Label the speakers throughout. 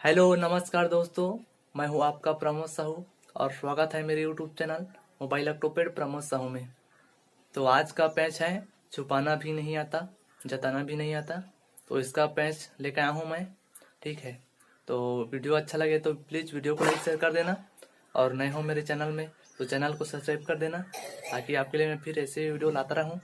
Speaker 1: Hello नमस्कार दोस्तों। मैं हूं आपका प्रमोद साहू और स्वागत है मेरे YouTube channel mobile octopad Pramod Sahu में। तो आज का पैच है छुपाना भी नहीं आता जताना भी नहीं आता। तो इसका पैच लेकर आया हूं मैं। ठीक है, तो वीडियो अच्छा लगे तो प्लीज़ वीडियो को लाइक शेयर कर देना और नए हो मेरे चैनल में तो चैनल को सब्सक्राइब कर देना ताकि आपके लिए मैं फिर ऐसे वीडियो लाता रहूं।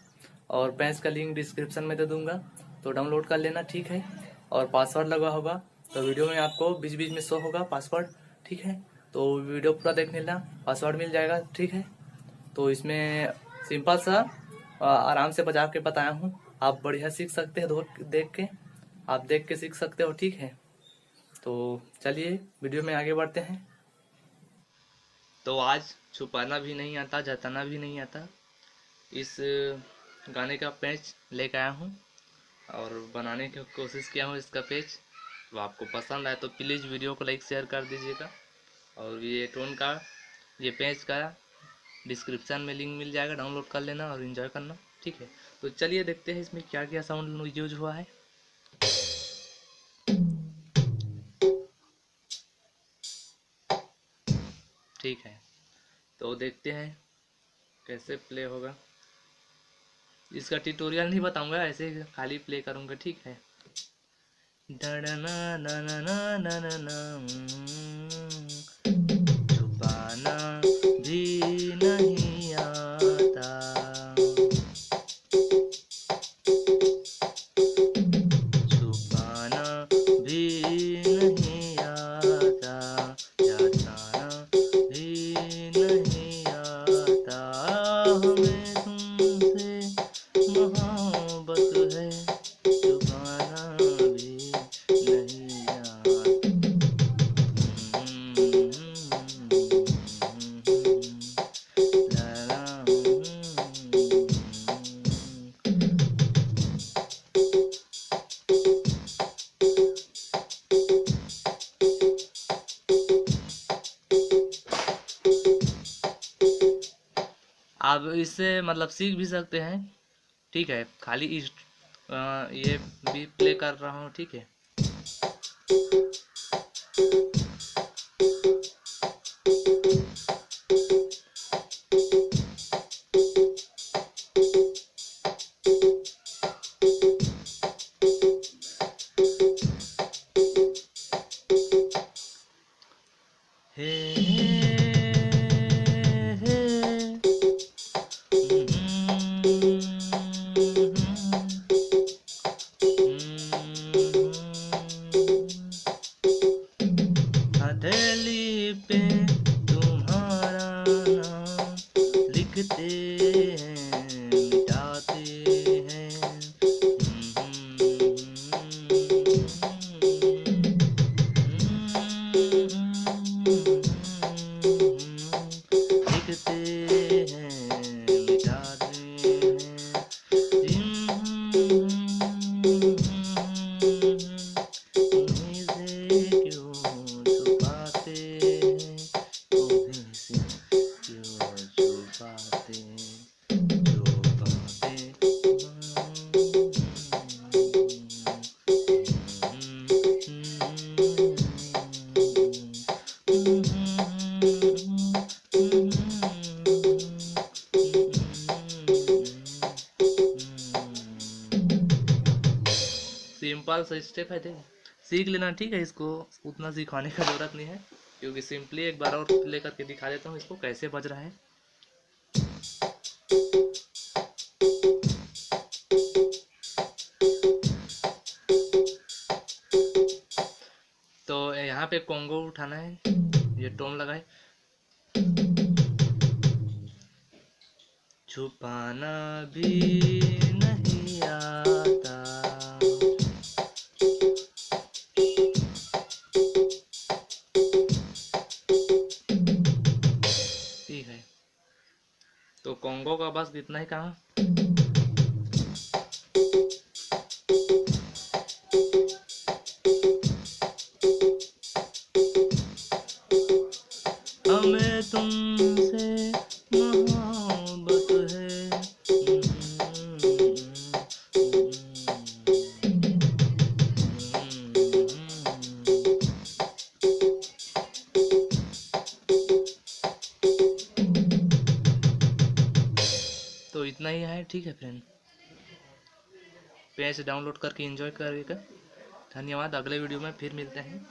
Speaker 1: और पैच का लिंक डिस्क्रिप्शन में दे दूंगा तो डाउनलोड कर लेना। ठीक है, और पासवर्ड लगा होगा तो वीडियो में आपको बीच बीच में शो होगा पासवर्ड। ठीक है, तो वीडियो पूरा देख लेना, पासवर्ड मिल जाएगा। ठीक है, तो इसमें सिंपल सा आराम से बजा के बताया हूँ। आप बढ़िया सीख सकते हैं देख के, आप देख के सीख सकते हो। ठीक है, तो चलिए वीडियो में आगे बढ़ते हैं। तो आज छुपाना भी नहीं आता जताना भी नहीं आता इस गाने का पैच लेकर आया हूँ और बनाने की कोशिश किया हूँ इसका पेज। तो आपको पसंद आए तो प्लीज़ वीडियो को लाइक शेयर कर दीजिएगा। और ये टोन का ये पेज का डिस्क्रिप्शन में लिंक मिल जाएगा, डाउनलोड कर लेना और इन्जॉय करना। ठीक है, तो चलिए देखते हैं इसमें क्या क्या साउंड यूज हुआ है। ठीक है, तो देखते हैं कैसे प्ले होगा। इसका ट्यूटोरियल नहीं बताऊंगा, ऐसे खाली प्ले करूंगा। ठीक है, छुपाना भी नहीं आता छुपाना भी नहीं आता जताना भी नहीं आता हमें तुमसे मोहब्बत है छुपाना भी नहीं आता। ला ला आप इससे मतलब सीख भी सकते हैं। ठीक है, खाली इस ये भी प्ले कर रहा हूँ। ठीक है, हे हे हथेली पे तुम्हारा नाम लिखते हैं मिटाते हैं। लिखते हैं मिटाते हैं। उन्हीं से क्यों छुपाते हैं उन्हीं से क्यों छुपाते छुपाते सिंपल सा स्टेप है, देख सीख लेना। ठीक है, इसको उतना सिखाने का जरूरत नहीं है क्योंकि सिंपली एक बार और प्ले करके दिखा देता हूँ इसको कैसे बज रहा है। तो यहाँ पे कॉन्गो उठाना है, ये टोन लगाए। छुपाना भी नहीं आता ठीक है, तो कॉन्गो का बस इतना ही कहा। हमें तुमसे मोहब्बत है तो इतना ही है, ठीक है फ्रेंड। पैच डाउनलोड करके एंजॉय करेगा। धन्यवाद, अगले वीडियो में फिर मिलते हैं।